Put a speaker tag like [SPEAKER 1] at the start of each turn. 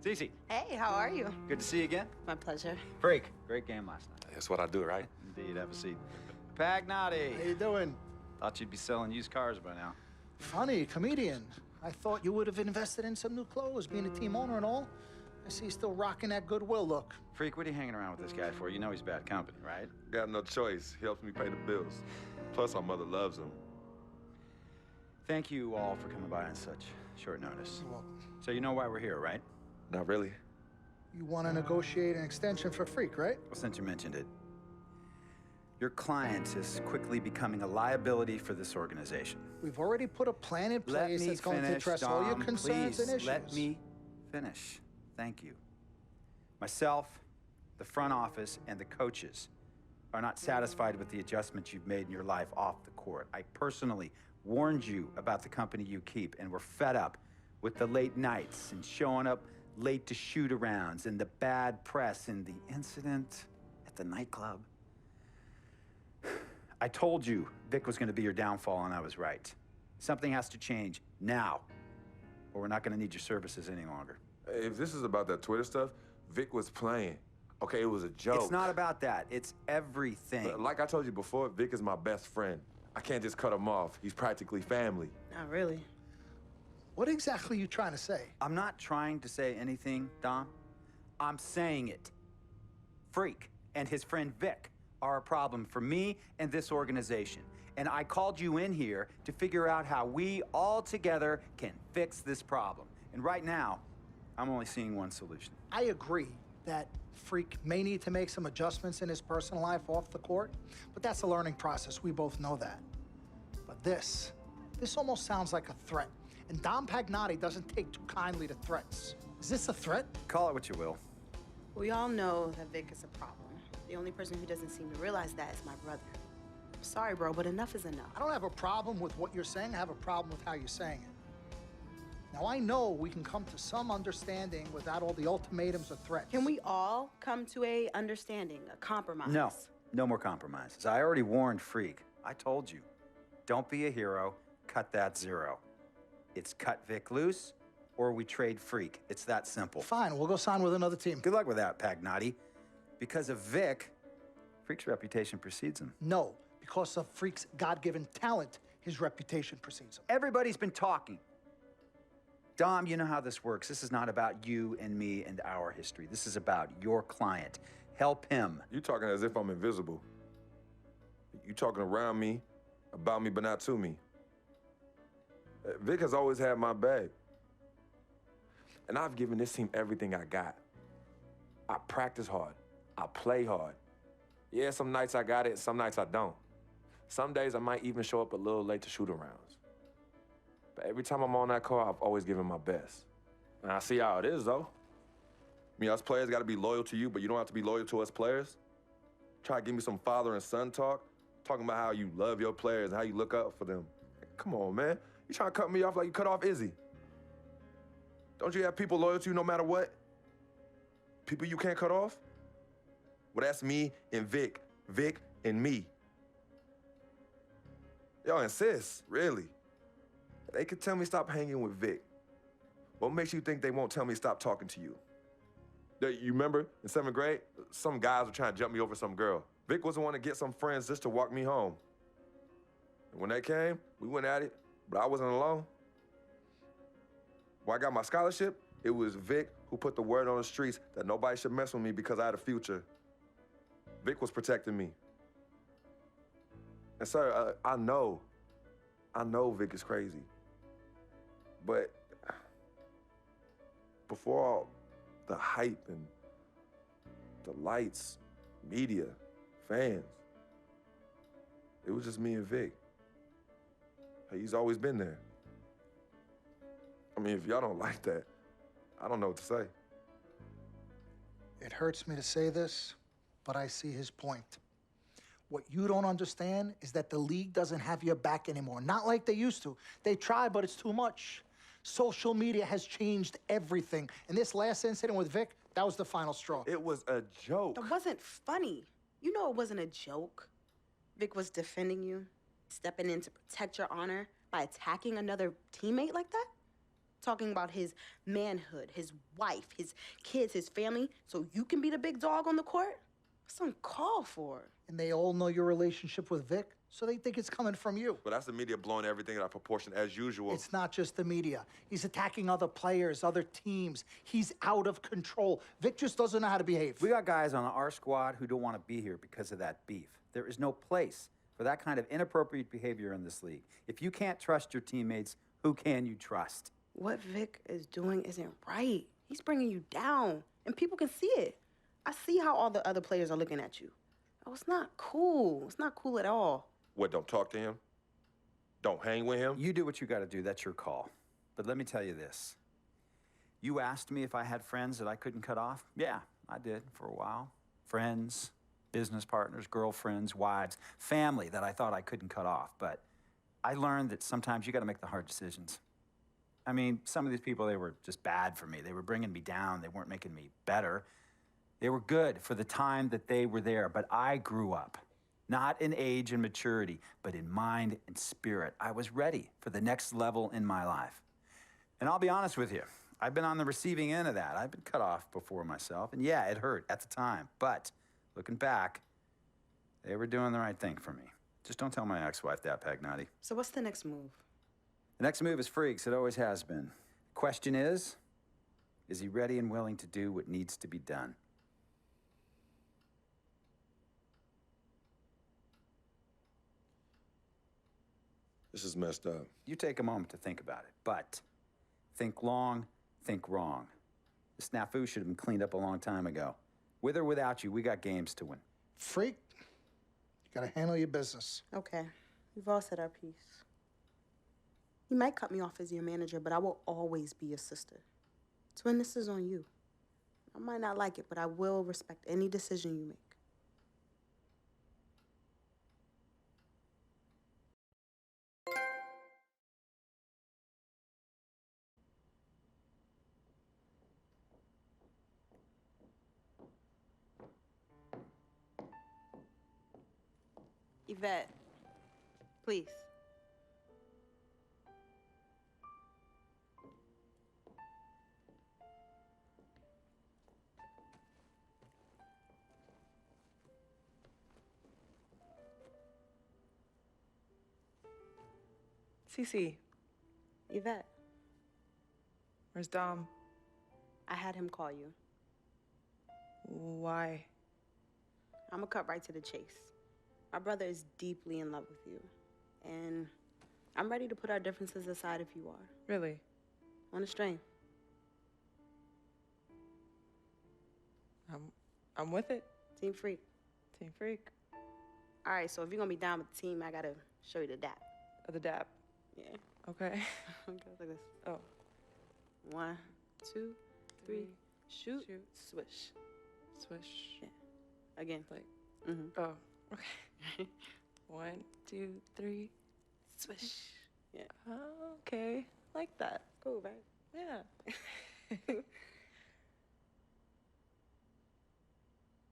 [SPEAKER 1] Cece.
[SPEAKER 2] Hey, how are you?
[SPEAKER 1] Good to see you again.
[SPEAKER 2] My pleasure.
[SPEAKER 1] Freak. Great game last night.
[SPEAKER 3] That's what I do, right?
[SPEAKER 1] Indeed, have a seat. Pagnotti.
[SPEAKER 4] How you doing?
[SPEAKER 1] Thought you'd be selling used cars by now.
[SPEAKER 4] Funny, comedian. I thought you would have invested in some new clothes, being a team owner and all. I see you still rocking that Goodwill look.
[SPEAKER 1] Freak, what are you hanging around with this guy for? You know he's bad company, right?
[SPEAKER 3] Got no choice. He helps me pay the bills. Plus, our mother loves him.
[SPEAKER 1] Thank you all for coming by on such short notice.
[SPEAKER 4] You're welcome.
[SPEAKER 1] So you know why we're here, right?
[SPEAKER 3] Not really.
[SPEAKER 4] You want to negotiate an extension for Freak, right?
[SPEAKER 1] Well, since you mentioned it, your client is quickly becoming a liability for this organization.
[SPEAKER 4] We've already put a plan in place that's going to address all your concerns and issues.
[SPEAKER 1] Let me finish. Thank you. Myself, the front office, and the coaches are not satisfied with the adjustments you've made in your life off the court. I personally warned you about the company you keep, and we're fed up with the late nights and showing up late to shoot-arounds and the bad press and the incident at the nightclub. I told you Vic was going to be your downfall, and I was right. Something has to change now, or we're not going to need your services any longer.
[SPEAKER 3] If this is about that Twitter stuff, Vic was playing. Okay, it was a joke.
[SPEAKER 1] It's not about that. It's everything.
[SPEAKER 3] Like I told you before, Vic is my best friend. I can't just cut him off. He's practically family.
[SPEAKER 2] Not really.
[SPEAKER 4] What exactly are you trying to say?
[SPEAKER 1] I'm not trying to say anything, Dom. I'm saying it. Freak and his friend Vic are a problem for me and this organization. And I called you in here to figure out how we all together can fix this problem. And right now, I'm only seeing one solution.
[SPEAKER 4] I agree that Freak may need to make some adjustments in his personal life off the court, but that's a learning process. We both know that. But this almost sounds like a threat. And Dom Pagnotti doesn't take too kindly to threats. Is this a threat?
[SPEAKER 1] Call it what you will.
[SPEAKER 2] We all know that Vic is a problem. The only person who doesn't seem to realize that is my brother. I'm sorry, bro, but enough is enough.
[SPEAKER 4] I don't have a problem with what you're saying. I have a problem with how you're saying it. Now, I know we can come to some understanding without all the ultimatums or threats.
[SPEAKER 2] Can we all come to a understanding, a compromise?
[SPEAKER 1] No, no more compromises. I already warned Freak. I told you, don't be a hero, cut that zero. It's cut Vic loose, or we trade Freak. It's that simple.
[SPEAKER 4] Fine, we'll go sign with another team.
[SPEAKER 1] Good luck with that, Pagnotti. Because of Vic, Freak's reputation precedes him.
[SPEAKER 4] No, because of Freak's God-given talent, his reputation precedes him.
[SPEAKER 1] Everybody's been talking. Dom, you know how this works. This is not about you and me and our history. This is about your client. Help him.
[SPEAKER 3] You talking as if I'm invisible. You talking around me, about me, but not to me. Vic has always had my back. And I've given this team everything I got. I practice hard. I play hard. Yeah, some nights I got it, some nights I don't. Some days I might even show up a little late to shoot-arounds. But every time I'm on that call, I've always given my best. And I see how it is, though. I mean, us players got to be loyal to you, but you don't have to be loyal to us players. Try to give me some father and son talk, talking about how you love your players and how you look up for them. Come on, man. You trying to cut me off like you cut off Izzy. Don't you have people loyal to you no matter what? People you can't cut off? Well, that's me and Vic. Vic and me. Y'all insist, really. They could tell me stop hanging with Vic. What makes you think they won't tell me stop talking to you? You remember in 7th grade, some guys were trying to jump me over some girl. Vic was the one to get some friends just to walk me home. And when they came, we went at it, but I wasn't alone. When I got my scholarship, it was Vic who put the word on the streets that nobody should mess with me because I had a future. Vic was protecting me. And sir, I know Vic is crazy. But before all the hype and the lights, media, fans, it was just me and Vic. He's always been there. I mean, if y'all don't like that, I don't know what to say.
[SPEAKER 4] It hurts me to say this, but I see his point. What you don't understand is that the league doesn't have your back anymore. Not like they used to. They try, but it's too much. Social media has changed everything. And this last incident with Vic, that was the final straw.
[SPEAKER 3] It was a joke.
[SPEAKER 2] That wasn't funny. You know it wasn't a joke. Vic was defending you, stepping in to protect your honor by attacking another teammate like that. talking about his manhood, his wife, his kids, his family, so you can be the big dog on the court? That's uncalled for.
[SPEAKER 4] And they all know your relationship with Vic, so they think it's coming from you.
[SPEAKER 3] But that's the media blowing everything out of proportion as usual.
[SPEAKER 4] It's not just the media. He's attacking other players, other teams. He's out of control. Vic just doesn't know how to behave.
[SPEAKER 1] We got guys on our squad who don't want to be here because of that beef. There is no place for that kind of inappropriate behavior in this league. If you can't trust your teammates, who can you trust?
[SPEAKER 2] What Vic is doing isn't right. He's bringing you down, and people can see it. I see how all the other players are looking at you. Oh, it's not cool. It's not cool at all.
[SPEAKER 3] What, don't talk to him? Don't hang with him?
[SPEAKER 1] You do what you got to do. That's your call. But let me tell you this. You asked me if I had friends that I couldn't cut off? Yeah, I did for a while. Friends, business partners, girlfriends, wives, family that I thought I couldn't cut off. But I learned that sometimes you got to make the hard decisions. I mean, some of these people, they were just bad for me. They were bringing me down. They weren't making me better. They were good for the time that they were there, but I grew up, not in age and maturity, but in mind and spirit. I was ready for the next level in my life. And I'll be honest with you, I've been on the receiving end of that. I've been cut off before myself, and yeah, it hurt at the time, but looking back, they were doing the right thing for me. Just don't tell my ex-wife that, Pagnotti.
[SPEAKER 2] So what's the next move?
[SPEAKER 1] The next move is Freaks. It always has been. Question is he ready and willing to do what needs to be done?
[SPEAKER 3] This is messed up.
[SPEAKER 1] You take a moment to think about it, but think long, think wrong. The snafu should have been cleaned up a long time ago. With or without you, we got games to win.
[SPEAKER 4] Freak, you gotta handle your business.
[SPEAKER 2] Okay, we've all said our piece. You might cut me off as your manager, but I will always be your sister. Twin, this is on you. I might not like it, but I will respect any decision you make. Yvette, please.
[SPEAKER 5] Cece,
[SPEAKER 2] Yvette,
[SPEAKER 5] where's Dom?
[SPEAKER 2] I had him call you.
[SPEAKER 5] Why?
[SPEAKER 2] I'm gonna cut right to the chase. My brother is deeply in love with you, and I'm ready to put our differences aside if you are.
[SPEAKER 5] Really?
[SPEAKER 2] On a string.
[SPEAKER 5] I'm with it.
[SPEAKER 2] Team Freak.
[SPEAKER 5] Team Freak.
[SPEAKER 2] All right, so if you're gonna be down with the team, I gotta show you the dap.
[SPEAKER 5] The dap.
[SPEAKER 2] Yeah.
[SPEAKER 5] Okay.
[SPEAKER 2] Okay, like this.
[SPEAKER 5] Oh.
[SPEAKER 2] 1, 2, 3, shoot,
[SPEAKER 5] Shoot.
[SPEAKER 2] swish.
[SPEAKER 5] Swish.
[SPEAKER 2] Yeah. Again.
[SPEAKER 5] Like.
[SPEAKER 2] Mm-hmm.
[SPEAKER 5] Oh. Okay. 1, 2, 3.
[SPEAKER 2] Swish. Yeah.
[SPEAKER 5] Oh, okay. Like that.
[SPEAKER 2] Cool, right?
[SPEAKER 5] Yeah.